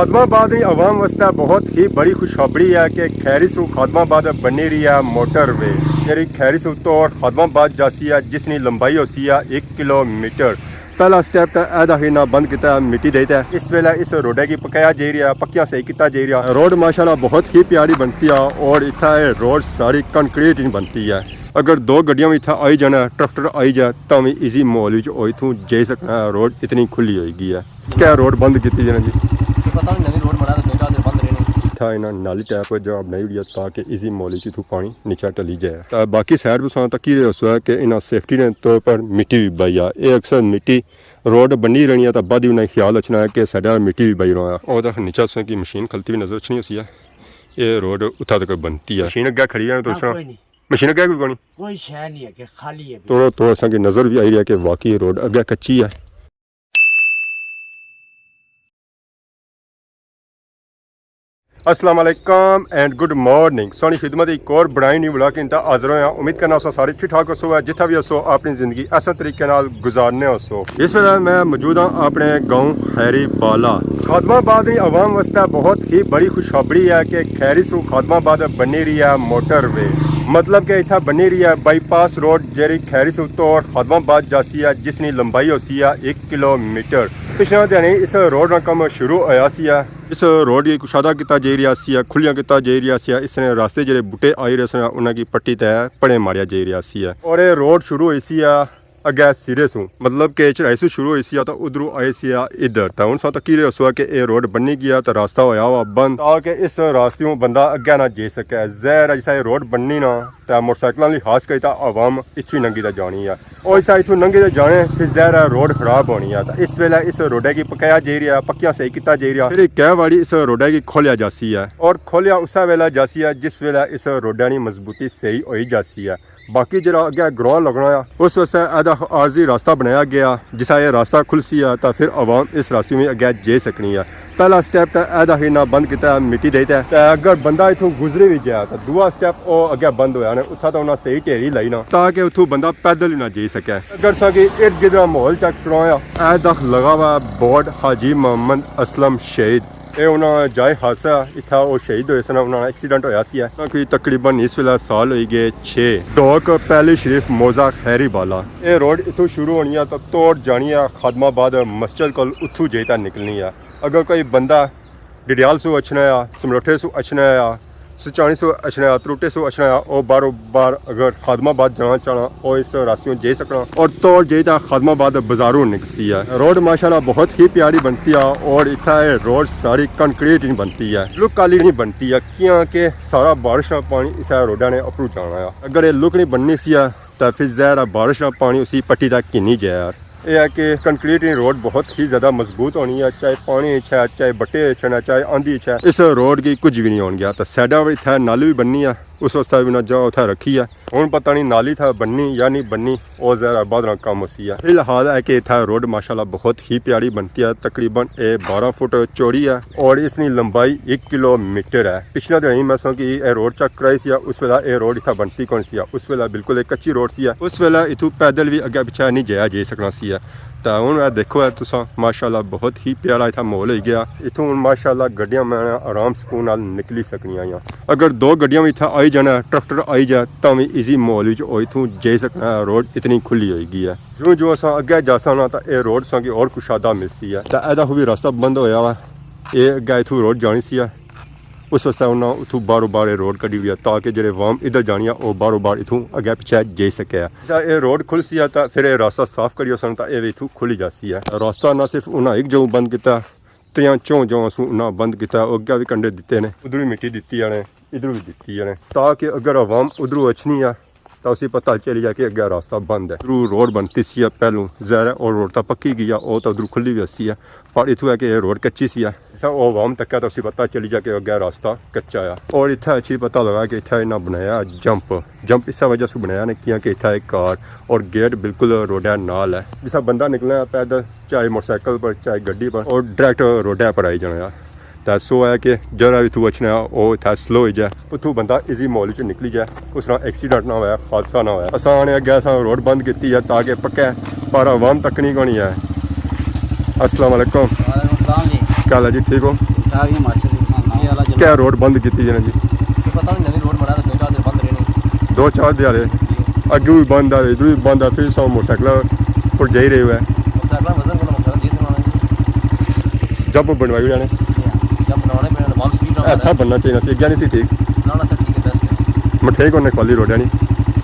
खादमाबाद की आवाम वास्ते बहुत ही बड़ी खुशखबरी है कि खैरी सू खादमाबाद बनी रही है मोटरवे जी खैरी सू तो खादमाबाद जासी है जिसकी लंबाई होती है 1 किलोमीटर। पहला स्टेप तो ऐदा ही ना बंद किया मिट्टी देता है। इस वेले इस रोडे की पकाया जा रही है, पक्कियां सही किया जा रहा है। रोड माशाल्लाह बहुत ही प्यारी बनती है और इतना रोड सारी कंक्रीट ही बनती है। अगर दो गड्डियां भी इतना आई जाना ट्रैक्टर आई जाए तो भी ईजी माहौल इतों जा सकना। रोड इतनी खुली होगी है। क्या रोड बंद की जाना जी पता नहीं, नवी रोड बना तो 2-4 दिन बंद रहने था। इन्हें नाली टैप जवाब नहीं हुई ताकि इजी मॉल इतों पानी नीचा टली जाए। तो बाकी साइड पर तक ये दसो है कि इन्हें सेफ्टी के तौर पर मिट्टी भी बई आ। ये अक्सर मिट्टी रोड बनी रहनी है तो बाद उन्हें ख्याल रखना है कि साढ़ा मिट्टी भी बई रहा है। और नीचा की मशीन खलती हुई नजर रखनी होती है। ये रोड उतना तक बनती है। मशीन अगे खड़ी है तो मशीन अगे भी बनी कोई शह नहीं है कि खाली है। तो असा नजर भी आई रही है कि वाकई रोड अगे कच्ची है। अस्सलाम वालेकुम एंड गुड मॉर्निंग। सोनी खिदमत एक और बनाई नहीं बुला के इंता हाजिर होया। उम्मीद करना सारे ठीक ठाक हो है, जिथा भी हो अपनी जिंदगी ऐसा तरीके नाल गुजारने हो। इस वेले मैं मौजूद हाँ अपने गाँव खैरी बाला। खादमाबाद की आवाम वास्ते बहुत ही बड़ी खुशखबरी है कि खैरी सू खादमाबाद बनी रही है मोटरवे। मतलब कि इतना बनी रही है बाईपास रोड जी खैरी सू तो खादमाबाद जासी है जिसकी लंबाई होती है 1 किलोमीटर। पिछले दिन इस रोड का काम शुरू होया सी। इस रोड की कुशादा किया जा रहा है, खुलियां किया जा रहा है। इस रास्ते जो बूटे आई रहे सन उन्होंने पट्टी तय पड़े मारिया जा रहा है। और ये रोड शुरू हुई सी अगे सिरे सू, मतलब कि चढ़ाई सू शुरू हुई सी तो उधरों आए सी इधर। तो हूँ सो की रहा कि यह रोड बनी गया तो रास्ता होया हुआ बंद ताकि इस रास्ते बंदा अगे ना जा सके। जहर जिसा ये रोड बननी ना तो मोटरसाइकिलों खास कर आवाम इतों नंगी तो जानी है और इस इतों नंगी तो जाने फिर जहर रोड खराब होनी है। तो इस वेले इस रोडे की पकाया जा रहा है, पक्कियां सही किया जा रहा है। फिर कई बारी इस रोडे की खोलिया जासी है और खोलिया उस वेले जासी है जिस वेले इस रोडे की मजबूती सही हो जासी है। बाकी जो अगे ग्राउंड लगना है उस वास्ते आर्जी रास्ता बनाया गया जिसा ये रास्ता खुलसी है तो फिर आवाम इस रास्ते में अगे जा सकनी है। पहला स्टेप तो ऐदा ही ना बंद किया मिट्टी देता है। अगर बंदा इतों गुजरे भी जाए तो दूसरा स्टेप वो अगे बंद होया ने उतना तो उन्हें सही ढेरी लाई ना ताकि उतों बंदा पैदल ही ना जा सके। अगर सकी इर्द गिर्द माहौल चेक करवाया ऐदा लगा हुआ बोर्ड हाजी मोहम्मद असलम शहीद। ये उन्होंने जाए हादसा इतना वो शहीद हुए सन, उन्होंने एक्सीडेंट होया सी है कि तकरीबन इस वेले साल हो गए 6। डोक पहली शरीफ मौजा खैरी बाला। ये रोड इतों शुरू होनी है तो तोड़ जानी है खादमाबाद मस्जिद को उतों जेता निकलनी है। अगर कोई बंदा डिडियाल सू अचना है, समलोठे सू अचना है, सुचानी सू अचना, त्रुटे सू अचना और बारों बार अगर खादमाबाद जाना चाहना और इस रास्ते जा सकना और तो जेता खादमाबाद बाजारों निकलती है। रोड माशाल्लाह बहुत ही प्यारी बनती है और इतना रोड सारी कंक्रीट ही बनती है, लुक वाली नहीं बनती है क्योंकि सारा बारिश का पानी इस रोडा ने अपरू जाना है। अगर ये लुक नहीं बननी सी तो फिर जहर बारिश का पानी उसी पट्टी तक कि नहीं जाए। यह है कि कंक्रीट की रोड बहुत ही ज़्यादा मजबूत होनी है, चाहे पानी इच्छा है, चाहे बट्टे इच्छा है, चाहे आंधी इच्छा है। इस रोड की कुछ भी नहीं हो गया। तो साइडा भी इतना नाली भी बननी है उस वास्ते भी ना जाओ उतना रखी है। हूँ पता नहीं नाली था बननी या नहीं बननी और ज़रा बाद काम होती है। फिलहाल है कि इतना रोड माशाल्लाह बहुत ही प्यारी बनती है। तकरीबन 12 फुट चौड़ी है और इसकी लंबाई 1 किलोमीटर है। पिछले दिन मैं सो कि रोड चेक कराई सी उस वेला ये रोड इतना बनती कौन सी है। उस वेला बिल्कुल एक कच्ची रोड सी है, उस वेला इतों पैदल भी अगे पिछा नहीं जाया जा सकना सी। तो हूँ देखो है तुसा माशाल्लाह बहुत ही प्यारा इतना माहौल हो गया। इतों माशाल्लाह गड्डियां मैं आराम सुकून नाल निकली सकनियां। अगर दो गड्डियां भी इतना आई जाना ट्रैक्टर आई जाए तो भी ईजी माहौल इतों जा सकना। रोड इतनी खुली होगी है। जो जो अस अगे जा सकना तो यह रोड सी और कुशादा मिलती है। तो ऐसा भी रास्ता बंद होया वा, ये अगे इतों रोड जानी सी उस वास्ते उन्हें उतों बारों बार रोड कड़ी हुई है ताकि जो वाम इधर जानी है वो बारों बार इतों अगे पिछे जा सके। ये रोड खुलसी है तो फिर रास्ता साफ करियो सन तो यह इतों खुली जाती है। रास्ता ना सिर्फ उन्हें एक जो बंद किया त्रियां चौं जो उन्हें बंद किया अगे भी कंडे दिते ने, उधर भी मिट्टी दी जाने, इधर भी दी जाने ताकि अगर आवाम उधरों अचनी है तो उसी पता चली जाए कि अगर रास्ता बंद है। उधरों रोड बनती सी पहलू जहर और रोड तो पक्की गई है और तो उधरों खुली भी सी है पर इतों है कि रोड कच्ची सी है। वो आवाम तक है तो उसी पता चली जाए कि अगर रास्ता कच्चा है। और इतना अच्छी पता लगा कि इतना इन्हें बनाया जंप इस वजह से बनाया ने किया कि इतना एक कार और गेट बिल्कुल रोडा नाल है। जिसा बंदा निकलना पैदल चाहे मोटरसाइकिल पर चाहे गड्डी पर और डायरेक्ट रोडा पर आई जाना। तो सो है कि जरा भी तू अचना वो इतना स्लो हो जाए उतों बंदा इजी माहौल च निकली जाए, उस तरह एक्सीडेंट ना होया, हादसा ना होया। असां ने अगे असां रोड बंद की है ताकि पक्का पर आवाम तक नहीं होनी है। अस्सलाम वालेकुम, क्या हाल है जी, ठीक हो? ਸਾਰੀ ਹਿਮਾਚਲ ਇਹ ਵਾਲਾ ਕਿਆ ਰੋਡ ਬੰਦ ਕੀਤੀ ਜਣਾ ਜੀ ਪਤਾ ਨਹੀਂ ਨਵੀਂ ਰੋਡ ਬਣਾ ਤਾਂ 2-4 ਦਿਨ ਬੰਦ ਰਹਿਣੇ 2-4 ਦਿਹਾੜੇ ਅੱਗੇ ਵੀ ਬੰਦ ਆ ਇਧਰ ਵੀ ਬੰਦ ਆ ਫਿਰ ਸੌ ਮੋਟਰਸਾਈਕਲ ਪਰ ਜਾਈ ਰਹੇ ਹੋਏ ਸਾਡਾ ਵਜ਼ਨ ਕੋਲ ਮਸਲਾ ਜੀ ਸੁਣਾਉਣਾ ਜਬ ਬਣਵਾਈ ਜਾਣੇ ਜਦ ਬਣਾਉਣੇ ਪੈਣ ਵਾਮ ਸਪੀਡ ਇੱਥਾ ਬੰਨਾ ਚਾਹੀਦਾ ਸੀ ਅੱਗੇ ਨਹੀਂ ਸੀ ਠੀਕ ਨਾ ਨਾ ਸਰ ਠੀਕ ਹੈ ਬੈਸਟ ਮਠੇ ਕੋਨੇ ਖਾਲੀ ਰੋਡਿਆ ਨਹੀਂ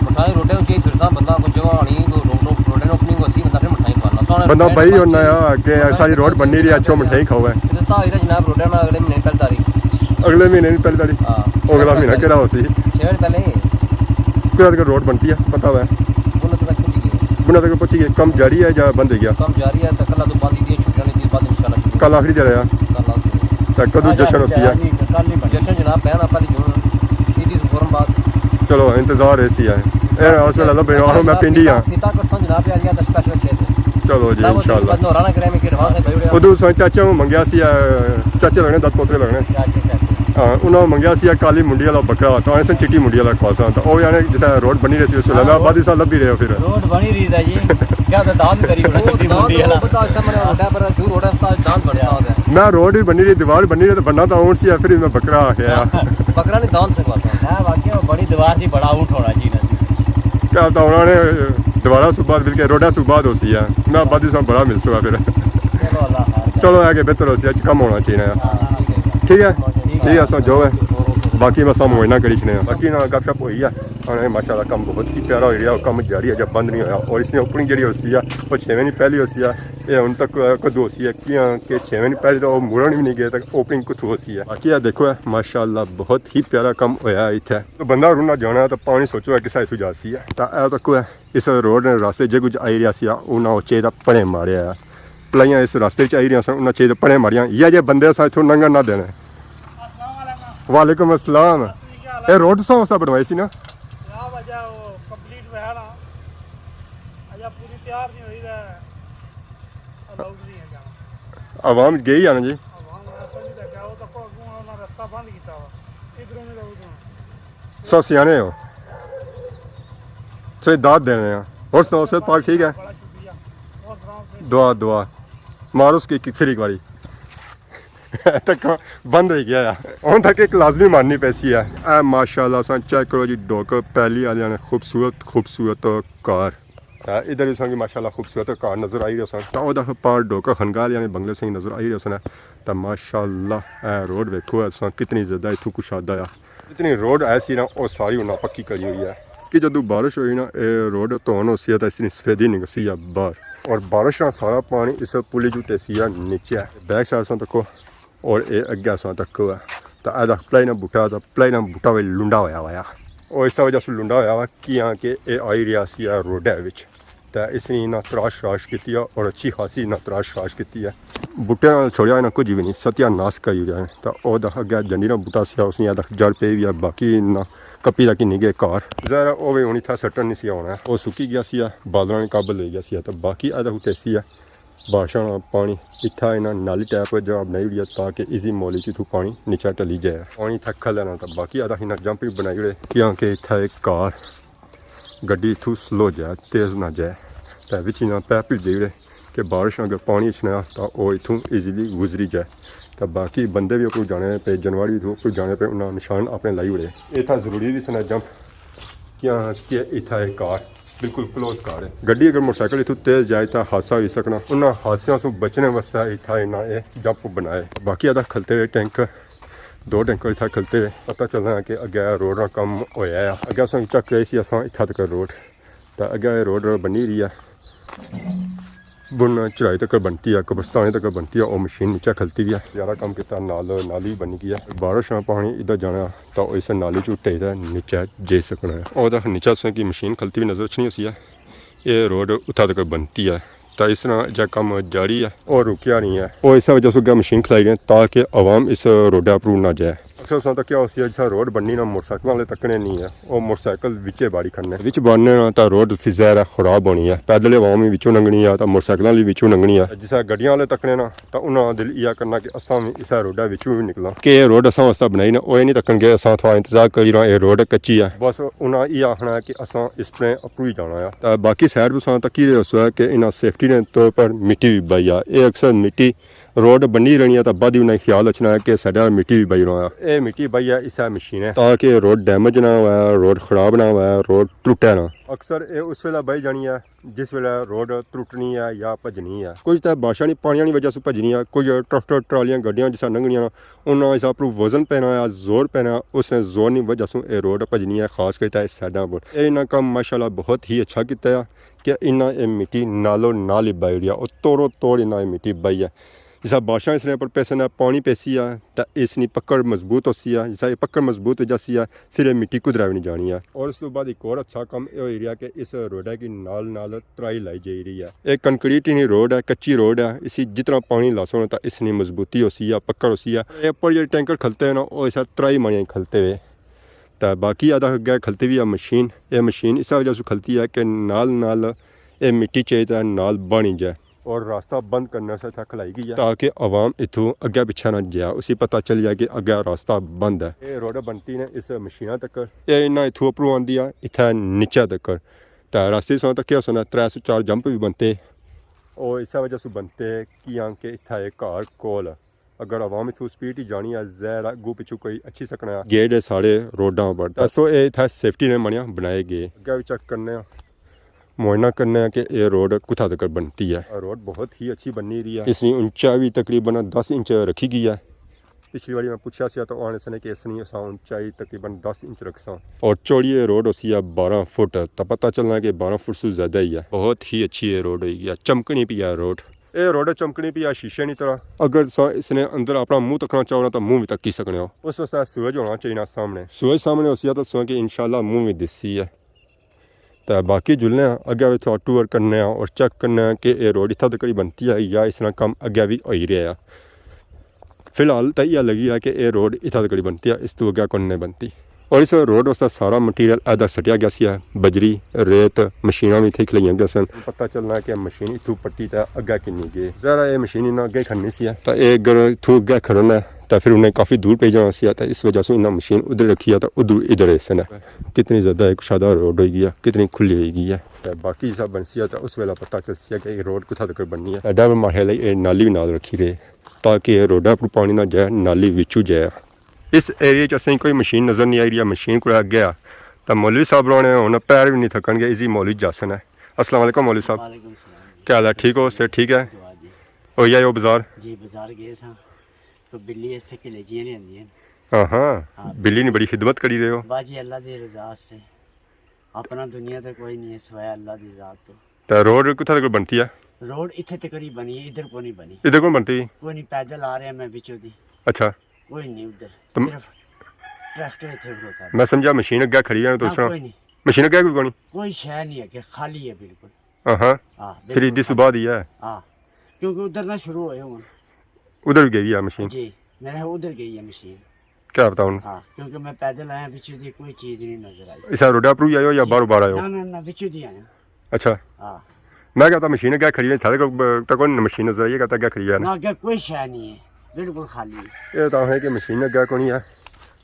ਮਠਾਈ ਰੋਡੇ ਉੱਚੇ ਫਿਰਦਾ ਬੰਦਾ ਕੋਈ ਜਗ੍ਹਾ ਆਣੀ ਕੋ ਰੋਡੇ ਓਪਨਿੰਗ ਵਸੀ ਬੰਦਾ ਫਿਰ ਮਠਾਈ ਖਾਣਾ ਸੋਹਣਾ ਬੰਦਾ ਬਈ ਉਹਨਾਂ ਆ ਅੱਗੇ ਸਾਰੀ ਰੋਡ ਬੰਨੀ ਰਹੀ ਅੱਛੋ ਮਠੇ ਖਾਵਾ ਇਹ ਤਾਂ ਇਹਦਾ ਜਨਾਬ ਰੋਡਿਆਂ ਨਾਲ ਅਗਲੇ ਮਹੀਨੇ ਪਹਿਲੀ ਤਾਰੀਖ ਅਗਲੇ ਮਹੀਨੇ ਨਹੀਂ ਪਹਿਲੀ ਤਾਰੀਖ ਹਾਂ ਅਗਲਾ ਮਹੀਨਾ ਕਿਹੜਾ ਹੋ ਸੀ ਸ਼ਹਿਰ ਪਹਿਲੇ ਕਿਹੜਾ ਤੱਕ ਰੋਡ ਬਣਤੀ ਆ ਪਤਾ ਵਾ ਉਹਨਾਂ ਤੱਕ ਪਹੁੰਚ ਗਏ ਬੁਨਾ ਤੱਕ ਪਹੁੰਚੀ ਗਏ ਕੰਮ ਜਾਰੀ ਹੈ ਜਾਂ ਬੰਦ ਹੋ ਗਿਆ ਕੰਮ ਜਾਰੀ ਹੈ ਤਾਂ ਕੱਲਾ ਤੋਂ ਬੰਦ ਦੀਆਂ ਛੁੱਟੀਆਂ ਨੇ ਬਾਅਦ ਇਨਸ਼ਾਅੱਲਾ ਸ਼ੁਰੂ ਕੱਲ ਆਖਰੀ ਦਿਨ ਆ ਤਾਂ ਕਦੋਂ ਜਸ਼ਨ ਹੋ ਸੀ ਆ ਕੱਲ ਨਹੀਂ ਜਸ਼ਨ ਜਨਾਬ ਪਹਿਲਾਂ ਪਹਿਲੀ ਜੂਨ ਇਹਦੀ ਫੌਰਨ ਬਾਅਦ ਚਲੋ ਇੰਤਜ਼ਾਰ ਹੈ ਸੀ ਆ ਇਹ ਅਸਲ ਅੱਲਾ ਬੇਵਾਹ ਮੈਂ ਪਿੰਡੀ ਆ पिता करसन जनाब आ गया 10 स्पेशल क्षेत्र ਚਲੋ ਜੀ ਇਨਸ਼ਾਅੱਲਾ बाद नौराना करे में के एडवांस है भाई ਉਦੋਂ ਸਾਂ ਚਾਚਾ ਨੂੰ ਮੰਗਿਆ ਸੀ ਚਾਚੇ ਲੱਗਣੇ ਦਸ ਪੋਤਰੇ ਲੱਗਣੇ ਹਾਂ ਉਹਨਾਂ ਨੂੰ ਮੰਗਿਆ ਸੀ ਕਾਲੀ ਮੁੰਡੀ ਵਾਲਾ ਬੱਕਰਾ ਤਾਂ ਐਸਨ ਚਿੱਟੀ ਮੁੰਡੀ ਵਾਲਾ ਖਾਲਸਾ ਤਾਂ ਉਹ ਯਾਨੀ ਜਿਸ ਰੋਡ ਬਣੀ ਰਹੀ ਸੀ ਉਸ ਵੇਲੇ ਬਾਦੀ ਸਾਲ ਲੱਭੀ ਰਹੇ ਫਿਰ रोड बनी रही था जी क्या तो दान करी बड़ा छोटी मुंडी वाला पता सामने रोड पर दूर रोड पर दांत बढ़िया हो गया ਮੈਂ ਰੋਡ ਵੀ ਬਣੀ ਰਹੀ ਦੀਵਾਰ ਬਣੀ ਰਹੀ ਤਾਂ ਬੰਨਾ ਤਾਂ ਆਉਣ ਸੀ ਫਿਰ ਮੈਂ ਬੱਕਰਾ ਆ ਗਿਆ बकरा नहीं दांत से बात है वाकई वो बड़ी दीवार थी बड़ा ऊँट होना जी नसी ਕਿਆ ਤਾਂ ਉਹਨਾਂ ਨੇ ਦੁਬਾਰਾ ਸੁਬਾਹ ਮਿਲ ਕੇ ਰੋਡਾ ਸੁਬਾਹ ਹੋ ਸੀ ਆ ਮੈਂ ਬਾਦੀ ਸਾਲ ਬੜਾ ਮਿਲ ਸੁਆ ਫਿਰ चलो अल्लाह खैर ਚਲੋ ਆਗੇ ਬਿਹਤਰ ਹੋ ਸੀ ਅੱਜ ਕੰਮ ਹੋਣਾ ਚਾਹੀਦਾ ਠੀਕ ਹੈ ਠੀਕ ਹੈ ਅਸਾਂ ਜੋ ਹੈ ਬਾਕੀ ਮੈਂ ਸਮ ਹੋਇਨਾ ਕਰੀ ਛਨੇ ਬਾਕੀ ਨਾਲ ਗੱਪਸ਼ਪ ਹੋਈ ਆ ਹਾਂ ਮਾਸ਼ਾਅੱਲਾ ਕੰਮ ਬਹੁਤ ਹੀ ਪਿਆਰਾ ਹੋ ਰਿਹਾ ਉਹ ਕੰਮ ਜਾਰੀ ਹੈ ਜਦ ਬੰਦ ਨਹੀਂ ਹੋਇਆ ਔਰ ਇਸਨੇ ਓਪਨਿੰਗ ਜਿਹੜੀ ਹੋਈ ਆ ਉਹ 6 ਮਹੀਨੇ ਪਹਿਲੀ ਹੋਈ ਆ ਇਹ ਹੁਣ ਤੱਕ ਕਦੋਂ ਹੋਈ ਹੈ ਕਿ 6 ਮਹੀਨੇ ਪਹਿਲੇ ਤਾਂ ਉਹ ਮੁੜਨ ਵੀ ਨਹੀਂ ਗਏ ਤੱਕ ਓਪਨਿੰਗ ਕਿੱਥੋਂ ਹੋਈ ਆ ਬਾਕੀ ਆ ਦੇਖੋ ਮਾਸ਼ਾਅੱਲਾ ਬਹੁਤ ਹੀ ਪਿਆਰਾ ਕੰਮ ਹੋਇਆ ਇੱਥੇ ਤਾਂ ਬੰਦਾ ਰੁਣਾ ਜਾਣਾ ਤਾਂ ਪਾਣੀ ਸੋਚੋ ਕਿਸਾ ਇੱਥੋਂ ਜਾ ਸੀ ਤਾਂ ਇਹ ਤੱਕ ਇਸ ਰੋਡ ਨੇ ਰਸਤੇ ਜੇ ਕੁਝ ਆਈ ਰਿਹਾ ਸੀ ਉਹਨਾਂ ਉੱਚੇ ਦਾ ਪਣੇ ਮਾਰਿਆ ਪਲਾਈਆਂ ਇਸ ਰਸਤੇ 'ਚ ਆਈ ਰਹੀਆਂ ਸਨ ਉਹਨਾਂ ਚੇ ਪਣੇ ਮਾਰੀਆਂ ਇਹ ਜੇ ਬੰਦੇ ਸਾ ਇੱਥੋਂ ਲੰਘਣ ਨਾ ਦੇਣਾ वालेकुम अस्सलाम ये रोड सा बनवाई सी ना जनाब अजा वो कंप्लीट हुआ ना अजा पूरी तैयार नहीं हुई है अलाउड नहीं है जाना आवाम गई है ना जी आवाम ऐसा नहीं लगा वो तो अगू उन्होंने रास्ता बंद किया हुआ इधरों नहीं उधरों सब सियाने हो सही दाद देने हैं और सुनाओ सेहत पाक ठीक है बड़ा शुक्रिया और सलाम से दुआ दुआ मारो उसकी फिर एक बारी तक बंद हो गया ਹੁਣ ਤੱਕ ਇੱਕ ਲਾਜ਼ਮੀ ਮਾਰਨੀ ਪੈਸੀ ਹੈ ਇਹ ਮਾਸ਼ਾਅੱਲਾ ਸਾਂ ਚੈੱਕ ਕਰੋ ਜੀ ਡੋਕ ਪਹਿਲੀ ਵਾਲਿਆਂ ਨੇ ਖੂਬਸੂਰਤ ਕਾਰ इधर भी संग माशाल्लाह खूबसूरत कार नज़र आई रही तो वह पार डोका खनगाल यानी बंगले से नज़र आई रही तो माशाल्लाह रोड वेखो कितनी ज़्यादा इतों कुशादा आ जितनी रोड ऐसी ना वो सारी उन्हें पक्की करी हुई है कि जदों बारिश हुई ना ये रोड धोन हो सी तो इसकी सफेदी निकसी है बाहर और बारिश का सारा पानी इस पुली जुटे सी नीचे है बैक साइड से तको और ये अगे सो तक है तो यदा पलाई ना बूटा वे लुंडा होया हुआ और इस वजह से लुंडा होया वा कि ये आई रहा सी रोड तो इसने इन्हें तराश की और अच्छी खासी इन्हें तराश की है बूटे छोड़िया इन्हें कुछ भी नहीं सत्यानाश करी हुआ है तो वह अगे जंडी ना बूटा सी उसने जड़ पे भी है बाकी इन्ना कपी तक नहीं गए कार जरा वो भी हूँ इतना सट्टन नहीं सी आना वो सुकी गया सी बादलों ने काबल ले गया तो बाकी अदा टेसी है बारिशों पानी इतना इन्हें नाली टैप जवाब नहीं हुई ताकि इसी मोली च इतों पानी नीचा टली जाए पानी थक्का लेना तो बाकी आधा इन्हें जंप भी बनाई हुए क्योंकि इतना एक कार गड्डी इतों स्लो जाए तेज़ ना जाए तो बिच इन्हें पैप भी दे कि बारिश अगर पानी छना तो वह इतों ईजीली गुजरी जाए तो बाकी बंदे भी कोई जाने पे जानवर भी कोई जाने पे उन्हें निशान अपने लाई हुए इतना ज़रूरी भी सना जंप क्योंकि इतना एक कार बिल्कुल क्लोज कार है गड्डी अगर मोटरसाइकिल इतों तेज़ जाए तो हादसा हो सकना उन्होंने हादसों से बचने वास्ते इतना इन्हें जंप बनाए बाकी अदा खलते हुए टैंक 2 टैंकर इतना खलते हुए पता चलना कि अगे रोड का कम होया अगे अस चक रहे थे अस इतना तक रोड तो अगे रोड बनी रही है बुन चढ़ाई तक बनती है कब्रस्तानी तक बनती है और मशीन नीचे खलती भी है ज़्यादा कम किया नाली बनी गई है बारिश में पानी इधर जाना तो इस नाली झूटे नीचे जे सकना है और नीचे की मशीन खलती हुई नज़र नहीं सी है ये रोड उतना तक बनती है तो इस तरह जो कम जारी है और रुकिया नहीं है और इस वजह से मशीन खलाई रही है ताकि आवाम इस रोडा पर ना जाए अक्सर उस क्या हो जिस रोड बननी ना मोटरसाइकिल वाले तकने नहीं है और मोटरसाइकिल विचे बाड़ी खड़ने विच बनने ना तो रोड फिजैर है खराब होनी है पैदल आवाम भी विचों लंघनी है तो मोटरसाइकिल भी विचों लंघनी है जिस गड्डियां वाले तकने ना तो उन्होंने दिल यह करना कि असा भी इस रोडा विचों भी निकला कि ये रोड असा वास्ता बनाई ना वो नहीं तकन गए असा थोड़ा इंतजार करी रहा ये रोड कच्ची है बस उन्हें यह आखना है कि असा इस पर अपू ही जाना है तो बाकी साइड पर तकी रहे उस कि इन्हें सेफ्टी मिट्टी ने तौर पर मिट्टी भी बई आ। ये अक्सर मिट्टी रोड बनी रहनी है तो बाद उन्हें ख्याल रखना है कि साडा मिट्टी भी बई रहा है। ये मिट्टी बई है इस मशीन है ताकि रोड डैमेज ना हुआ, रोड खराब ना हुआ, रोड टुटे ना। अक्सर ये उस वेले बई जानी है जिस वेले रोड टुटनी है या भजनी है। कुछ तो बारिशा नहीं पानी की वजह से भजनी है, कुछ ट्रैक्टर ट्रालियां गड्डियां जिस लंघनिया उन्होंने हिसाब पर वजन पैना है, जोर पैना, उसने जोर नहीं वजह से ये रोड भजनी है, खास करता है साइडा पर। ये इन्हें काम माशाल्लाह बहुत ही अच्छा किया है कि इन्हें ये मिट्टी नालों नाल ही बई रही है और तोड़ो तोड़ इन्हें मिट्टी बई है। जिसा बारिशा इसने पर पैसे ने पानी पैसी है तो इसकी पकड़ मजबूत होती है, जिसा ये पकड़ मजबूत हो जाती है फिर ये मिट्टी कुदरा भी नहीं जानी है। और उस तो बाद एक और अच्छा काम ये हो रहा है कि इस रोड की नाल नाल तराई लाई जा रही है। एक कंक्रीट ही रोड है, कच्ची रोड है, इसी जितना पानी लासो तो इसकी मजबूती होती है, पकड़ होती है। ऊपर जो टैंकर खलते हैं ना वो ऐसा तराई मानिया खलते हुए तो बाकी आधा अगे खलती भी है मशीन। ये मशीन इस वजह से खलती है कि नाल नाल ये मिट्टी चाहिए नाल बनी जाए और रास्ता बंद करने से खलाई गई है ताकि आवाम इतों अगे पिछा ना जाए, उसी पता चल जाए कि अगे रास्ता बंद है। ये रोड बनती ने इस मशीन तक, ये इन्ना इतों उपरों आती है इतना नीचे तक तो रास्ते सौ तक सुना 304 जंप भी बनते और इस वजह से बनते कि इतना एक घर कोल अगर आवाम इतों स्पीड ही जानी है जहर अगू पिछू कोई अच्छी सकना गेट है सारे रोडा पर। दसो ये इतना सेफ्टी ने मनिया बनाए गए। अगे भी चेक करने मुआयना करने कि ये रोड कुथा तक बनती है। रोड बहुत ही अच्छी बनी रही है, इसकी ऊंचाई भी तकरीबन 10 इंच रखी गई है। पिछली बारी मैं पूछा सी तो आने से कि इसकी ऊंचाई तकरीबन 10 इंच रखसा और चौड़ी ये रोड होती है 12 फुट, तो पता चलना कि 12 फुट से ज़्यादा ही है। बहुत ही अच्छी ये रोड होगी, चमकनी भी है रोड। ये रोड चमकनी भी है शीशे की तरह। अगर इसने अंदर अपना मुँह तकना चाहो तो मुँह भी तक सकने हो। उस वास्ते सूरज होना चाहिए सामने, सूरज सामने होती है तो सो कि इंशाल्लाह मुँह भी दिसी है। तो बाकी जुलने अगे भी थोड़ा टूर करने और चेक करने कि ये रोड इतना तक बनती है या इसना काम अगे भी हो ही रहा है। फिलहाल तो यह लगी है कि ये रोड इतना तक बनती है, इस तो अगे कौन नहीं बनती। और इस रोड वास्ते सारा मटीरियल अदा सटिया गया सी, बजरी रेत मशीना भी इतने खिलाई गई सन। पता चलना कि मशीन इतों पट्टी तो अगे किन्नी गई जरा ये मशीन इन्हें अगे खड़नी सी तो ये अगर इतों अगे खड़ना तो फिर उन्हें काफ़ी दूर पे जाना सी, तो इस वजह से इन्हें मशीन उधर रखी है तो उधर इधर इसने कितनी ज़्यादा एक सादा रोड होगी है, कितनी खुली होगी है। तो बाकी सब बन सी है तो उस वेला पता चल सी है कि रोड कुथा तक बननी है। एडा माहे लिए नाली भी नाल रखी रहे ताकि ये रोडा पर पानी ना जाए, नाली विचू जाए। इस एरिए असें कोई मशीन नज़र नहीं आई रही है, मशीन को अगे आ तो मौलवी साहब रोने हूँ पैर भी नहीं थकन गए। इजी मौलवी जासन है। अस्सलाम वालेकुम मौलवी साहब, क्या हाल है? ठीक हो? से ठीक है हो या बाजार जी बाजार गए सा तो बिल्ली इस तक ले जी नहीं आंदी है। हाँ हाँ, बिल्ली ने बड़ी खिदमत करी रहे हो। बाजी अल्लाह दी रजा से अपना दुनिया तो कोई नहीं है सिवाय अल्लाह दी जात तो रोड कुथा तक बनती है? रोड इथे तक ही बनी है, इधर को नहीं बनी। इधर कौन बनती? कोई नहीं, पैदल आ रहे हैं मैं बिचो दी। अच्छा, कोई नहीं उधर तुम सिर्फ ट्रैक्टर इथे होता है। मैं समझा मशीन अगे खड़ी है तो कोई नहीं, मशीन अगे कोई कोनी, कोई शय नहीं है कि खाली है बिल्कुल। हाँ हां फिर इदी सुबह दी है। हां क्योंकि उधर ना शुरू होए हुन उधर भी गई है मशीन जी, मेरे उधर गई है मशीन। क्या बताऊँ? हां क्योंकि मैं पैदल आया, बिचो दी कोई चीज नहीं नजर आई। इस रोडा पर ही आयो या बाहर बाहर आयो? ना ना ना बिचो दी आया। अच्छा, हां मैं कहता मशीन अगे खड़ी है सारे तक कौन मशीन नजर आई है, कहता अगे खड़ी है ना आगे कोई शय नहीं है, बिल्कुल खाली है। ये तो है कि मशीन अगे को नहीं है,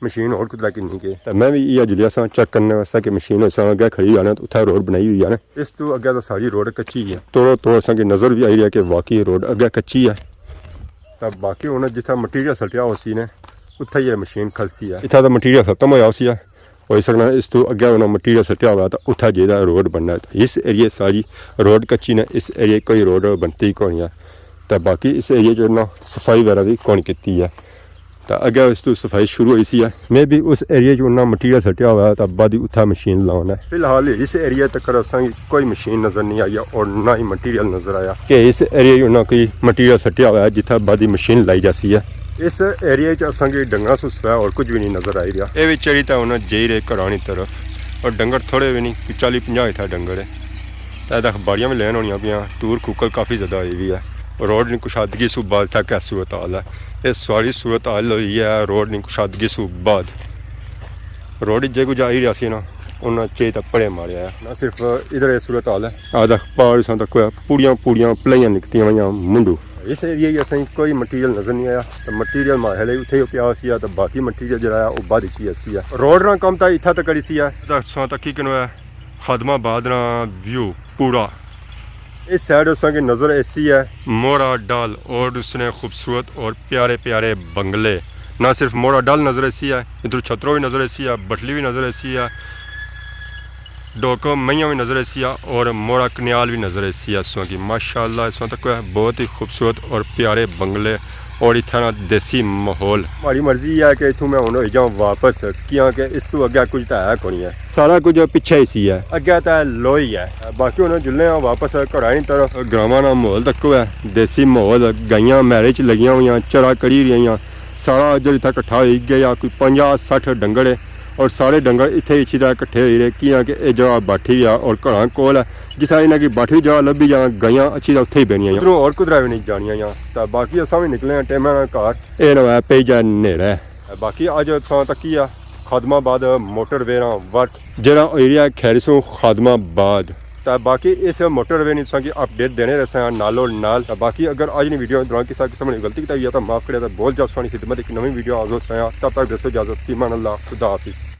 मशीन और कुछ किन्नी के। तो मैं भी ये जुलिया सा चेक करने वास्ते कि मशीन अगे खड़ी है ना तो उत्थे रोड बनाई हुई है ना। इस तो अगे तो सारी रोड कच्ची है, तोड़ो तोड़ असा नज़र भी आई रही है कि वाकई रोड अगे कच्ची है। तो बाकी उन्हें जितना मटीरियल सटिया उसी ने उत्थे ही मशीन खलसी है। इतना तो मटीरियल खत्म होया उसी है, हो सकना इस तो अगे उन्हें मटीरियल सटिया हुआ तो उत्थे जेदा रोड बनना है। इस एरिए सारी रोड कच्ची ने, इस एरिए कोई रोड बनती कौन है। तो बाकी इस एरिए जो ना सफाई वगैरह भी कौन की है तो अगे इस तो सफाई शुरू हुई सी है। मैं भी उस एरिए जो ना मटीरियल सटिया हुआ है तो बाद उत्थे मशीन लाना है। फिलहाल इस एरिए तक असें कोई मशीन नज़र नहीं आई और ना ही मटीरियल नज़र आया कि इस एरिए जो ना कोई मटीरियल सटिया हुआ है जिथे बाद मशीन लाई जाती है। इस एरिए असें डंगर सुसवा और कुछ भी नहीं नज़र आई रहा। ये भी चढ़ी तो उन्हें जई रहे घरानी तरफ और डंगर थोड़े भी नहीं, 40-50 था डंगर है। तो अखबारियाँ भी लैन होनी पाँ, टूर खुकल काफ़ी ज़्यादा हुई हुई है। रोड की कुशादगी सू बाद था क्या सूरत हाल है, ये सारी सूरत हाल हुई है रोड की कुशादगी सू बाद। रोड जे कुछ आई रहा ना उन्हें चे तो पड़े मारे है ना, सिर्फ इधर ये सूरत हाल है। आधा पहाड़ तक पूड़ियाँ पूड़ियाँ पलाइयाँ निकतियाँ हुई मुंडू। इस एरिए असें कोई मटीरियल नज़र नहीं आया तो मटीरियल माहले उत्थे पिया सी है तो बाकी मटीरियल जरा वो बाद ही है। रोड ना कम तो इतना तक करी सी है तक की खादमाबाद ना व्यू पूरा इस साइड उस की नज़र ऐसी है मोरा डाल और उसने खूबसूरत और प्यारे प्यारे बंगले। ना सिर्फ मोरा डाल नज़र ऐसी है, इधर छतरो भी नज़र ऐसी है, बटली भी नज़र ऐसी है, डोको मैया भी नज़र ऐसी है और मोरा कन्याल भी नज़र ऐसी है। इसों की माशाअल्लाह इसों तक बहुत ही खूबसूरत और प्यारे बंगले और इतना देसी माहौल। हमारी मर्जी है कि इतों मैं हूँ हो जाऊँ वापस, क्योंकि इस तो अगे कुछ तो है कोई है, सारा कुछ पिछे ही सी है, अगे तो लोही है। बाकी उन्हें जुल्ले वापस घर की तरफ ग्रामां का माहौल तक है, देसी माहौल, गाइयां मैरे च लगियां हुई, चरा कड़ी रही, सारा अजर इतना कट्ठा हो गया, कोई 50-60 डंगर है और सारे डंगर इतने इच्छी तरह कट्ठे हो रहे कि ये जगह बाठी भी आ और घर कोल है, जितना इन्हें की बाठी जगह लभी जा गाइयां अच्छी उत्थे ही पैनिया, उधरों और कुदरा भी नहीं जानिया। तो बाकी असा भी निकले हैं टाइम घर, ये ना पे जाए नेड़ा है। बाकी अज असा तक ही आ खादमाबाद मोटरवे वर्क जरा एरिया खैरिसों खादमाबाद। तो बाकी इस मोटरवे ने की अपडेट देने रहे नालों नाल। बाकी अगर अज की वीडियो दौरान किसी किस्म ने गलती की तो माफ़ करे, तो बहुत जल्द सोनी खिदमत एक नवी वीडियो आजो तब तक दसो इजाजत, ईमान अल्लाह, खुदा हाफिज़।